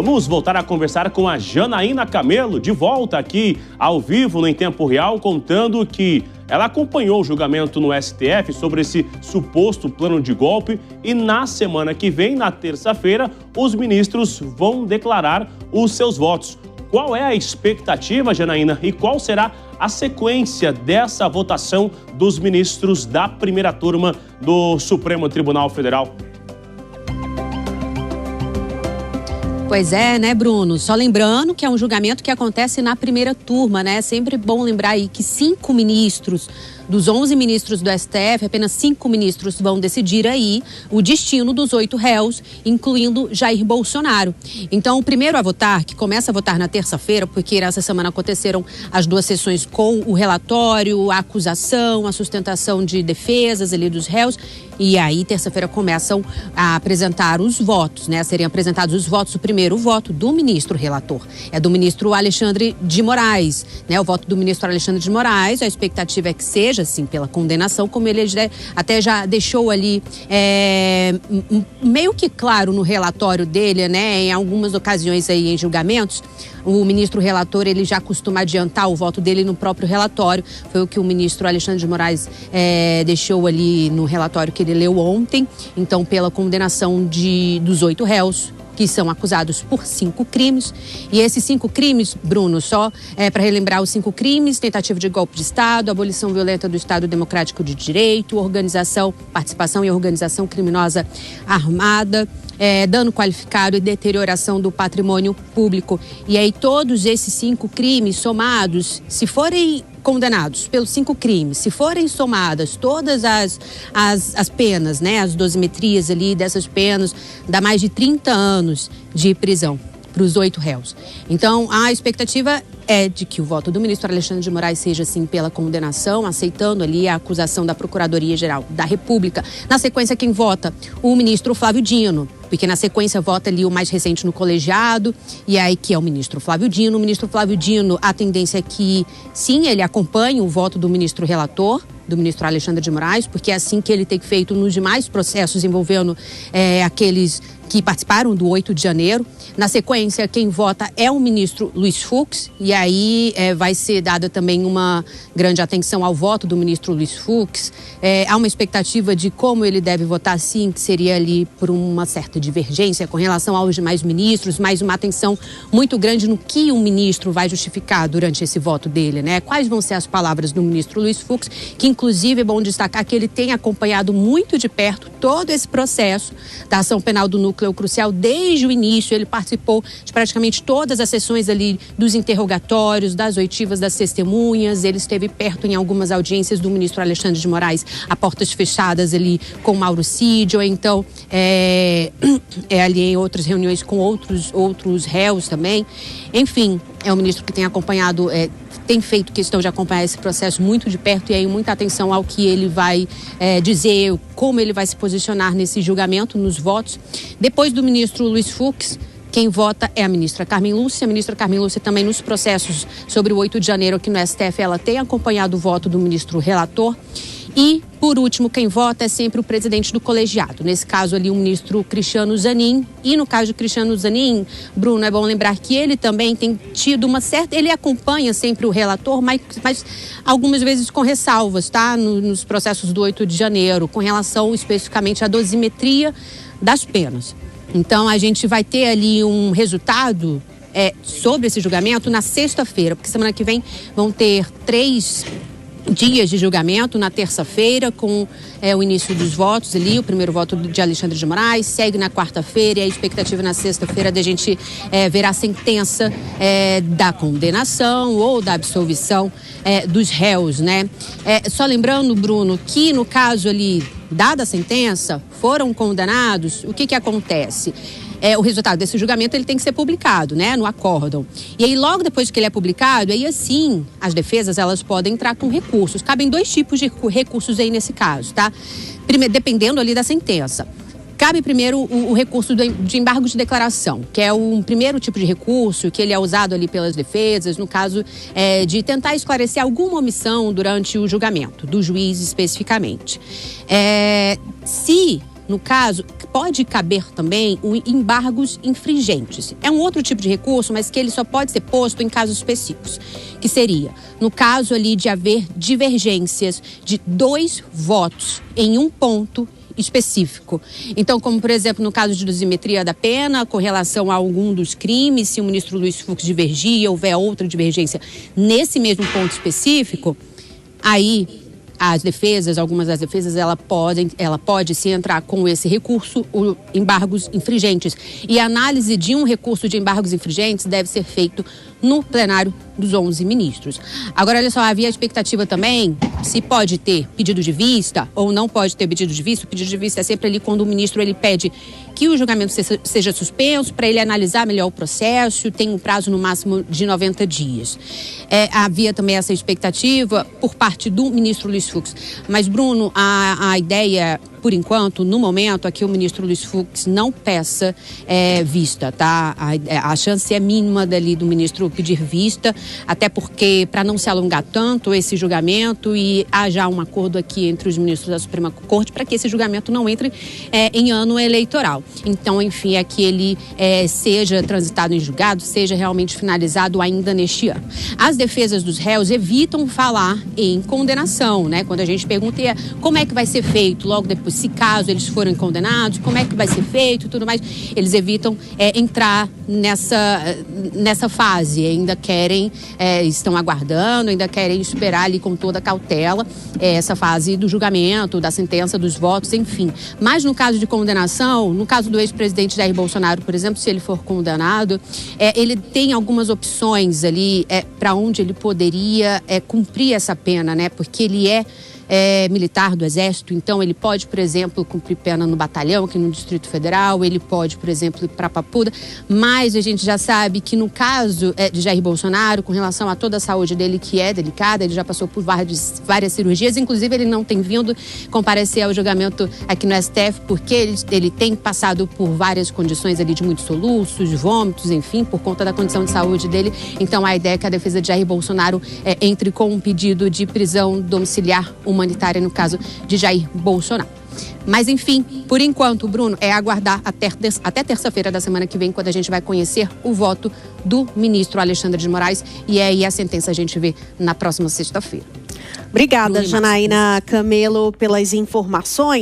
Vamos voltar a conversar com a Janaína Camelo, de volta aqui ao vivo no Em Tempo Real, contando que ela acompanhou o julgamento no STF sobre esse suposto plano de golpe e na semana que vem, na terça-feira, os ministros vão declarar os seus votos. Qual é a expectativa, Janaína, e qual será a sequência dessa votação dos ministros da primeira turma do Supremo Tribunal Federal? Pois é, né, Bruno? Só lembrando que é um julgamento que acontece na primeira turma, né? É sempre bom lembrar aí que 5 ministros, dos 11 ministros do STF, apenas 5 ministros vão decidir aí o destino dos 8 réus, incluindo Jair Bolsonaro. Então, o primeiro a votar, que começa a votar na terça-feira, porque essa semana aconteceram as 2 sessões com o relatório, a acusação, a sustentação de defesas ali dos réus, e aí, terça-feira, começam a apresentar os votos, né? A serem apresentados os votos. O primeiro voto do ministro relator é do ministro Alexandre de Moraes, né? O voto do ministro Alexandre de Moraes, a expectativa é que seja, sim, pela condenação, como ele até já deixou ali meio que claro no relatório dele, né? Em algumas ocasiões aí em julgamentos, o ministro relator, ele já costuma adiantar o voto dele no próprio relatório. Foi o que o ministro Alexandre de Moraes deixou ali no relatório que ele leu ontem. Então, pela condenação dos 8 réus, que são acusados por 5 crimes. E esses 5 crimes, Bruno, só para relembrar os 5 crimes: tentativa de golpe de Estado, abolição violenta do Estado Democrático de Direito, participação em organização criminosa armada, dano qualificado e deterioração do patrimônio público. E aí todos esses 5 crimes somados, se forem condenados pelos 5 crimes, se forem somadas todas as penas, né, as dosimetrias ali dessas penas, dá mais de 30 anos de prisão para os 8 réus. Então, a expectativa é de que o voto do ministro Alexandre de Moraes seja, sim, pela condenação, aceitando ali a acusação da Procuradoria-Geral da República. Na sequência, quem vota? O ministro Flávio Dino, porque na sequência vota ali o mais recente no colegiado, e aí que é o ministro Flávio Dino. O ministro Flávio Dino, a tendência é que, sim, ele acompanhe o voto do ministro relator, do ministro Alexandre de Moraes, porque é assim que ele tem feito nos demais processos envolvendo aqueles que participaram do 8 de janeiro. Na sequência, quem vota é o ministro Luiz Fux, e aí vai ser dada também uma grande atenção ao voto do ministro Luiz Fux. Há uma expectativa de como ele deve votar, sim, que seria ali por uma certa divergência com relação aos demais ministros, mas uma atenção muito grande no que o ministro vai justificar durante esse voto dele, né? Quais vão ser as palavras do ministro Luiz Fux, que inclusive é bom destacar que ele tem acompanhado muito de perto todo esse processo da ação penal do núcleo crucial desde o início. Ele participou de praticamente todas as sessões ali dos interrogatórios, das oitivas das testemunhas. Ele esteve perto em algumas audiências do ministro Alexandre de Moraes, a portas fechadas ali com Mauro Cid, ou então ali em outras reuniões com outros réus também. Enfim, é um ministro que tem acompanhado, tem feito questão de acompanhar esse processo muito de perto, e aí muita atenção ao que ele vai dizer, como ele vai se posicionar nesse julgamento, nos votos. Depois do ministro Luiz Fux, quem vota é a ministra Carmen Lúcia. A ministra Carmen Lúcia também nos processos sobre o 8 de janeiro aqui no STF, ela tem acompanhado o voto do ministro relator. E, por último, quem vota é sempre o presidente do colegiado. Nesse caso ali, o ministro Cristiano Zanin. E no caso de Cristiano Zanin, Bruno, é bom lembrar que ele também tem tido uma certa... Ele acompanha sempre o relator, mas algumas vezes com ressalvas, tá? Nos processos do 8 de janeiro, com relação especificamente à dosimetria das penas. Então, a gente vai ter ali um resultado sobre esse julgamento na sexta-feira, porque semana que vem vão ter 3 dias de julgamento. Na terça-feira, com o início dos votos ali, o primeiro voto de Alexandre de Moraes, segue na quarta-feira, e a expectativa na sexta-feira de a gente ver a sentença da condenação ou da absolvição dos réus, né? Só lembrando, Bruno, que no caso ali, dada a sentença, foram condenados, o que acontece? O resultado desse julgamento ele tem que ser publicado, né, no acórdão. E aí, logo depois que ele é publicado, aí assim, as defesas elas podem entrar com recursos. Cabem 2 tipos de recursos aí nesse caso, tá? Primeiro, dependendo ali da sentença. Cabe primeiro o recurso de embargo de declaração, que é um primeiro tipo de recurso que ele é usado ali pelas defesas, no caso de tentar esclarecer alguma omissão durante o julgamento, do juiz especificamente. Se no caso, pode caber também embargos infringentes. É um outro tipo de recurso, mas que ele só pode ser posto em casos específicos, que seria, no caso ali de haver divergências de 2 votos em um ponto específico. Então, como por exemplo, no caso de dosimetria da pena, com relação a algum dos crimes, se o ministro Luiz Fux divergir, houver outra divergência nesse mesmo ponto específico, aí as defesas, algumas das defesas, ela pode se entrar com esse recurso, embargos infringentes. E a análise de um recurso de embargos infringentes deve ser feito no plenário dos 11 ministros. Agora, olha só, havia a expectativa também se pode ter pedido de vista ou não pode ter pedido de vista. O pedido de vista é sempre ali quando o ministro ele pede que o julgamento seja suspenso para ele analisar melhor o processo, tem um prazo no máximo de 90 dias. Havia também essa expectativa por parte do ministro Luiz Fux. Mas, Bruno, a ideia, por enquanto, no momento, é que o ministro Luiz Fux não peça vista, tá? A chance é mínima dali do ministro pedir vista, até porque, para não se alongar tanto esse julgamento e haja um acordo aqui entre os ministros da Suprema Corte para que esse julgamento não entre em ano eleitoral. Então, enfim, é que ele seja transitado em julgado, seja realmente finalizado ainda neste ano. As defesas dos réus evitam falar em condenação, né? Quando a gente pergunta como é que vai ser feito logo depois, se caso eles forem condenados, como é que vai ser feito e tudo mais, eles evitam entrar nessa fase, ainda querem, estão aguardando, ainda querem esperar ali com toda a cautela essa fase do julgamento, da sentença, dos votos, enfim. Mas no caso de condenação, no caso do ex-presidente Jair Bolsonaro, por exemplo, se ele for condenado, ele tem algumas opções ali para onde ele poderia cumprir essa pena, né? Porque ele é militar do Exército, então ele pode, por exemplo, cumprir pena no batalhão aqui no Distrito Federal, ele pode, por exemplo, ir para Papuda, mas a gente já sabe que no caso de Jair Bolsonaro, com relação a toda a saúde dele, que é delicada, ele já passou por várias cirurgias, inclusive ele não tem vindo comparecer ao julgamento aqui no STF, porque ele tem passado por várias condições ali de muitos soluços, vômitos, enfim, por conta da condição de saúde dele. Então a ideia é que a defesa de Jair Bolsonaro entre com um pedido de prisão domiciliar humanitária no caso de Jair Bolsonaro. Mas, enfim, por enquanto, Bruno, é aguardar até terça-feira da semana que vem, quando a gente vai conhecer o voto do ministro Alexandre de Moraes. E aí a sentença a gente vê na próxima sexta-feira. Obrigada, Janaína Camelo, pelas informações.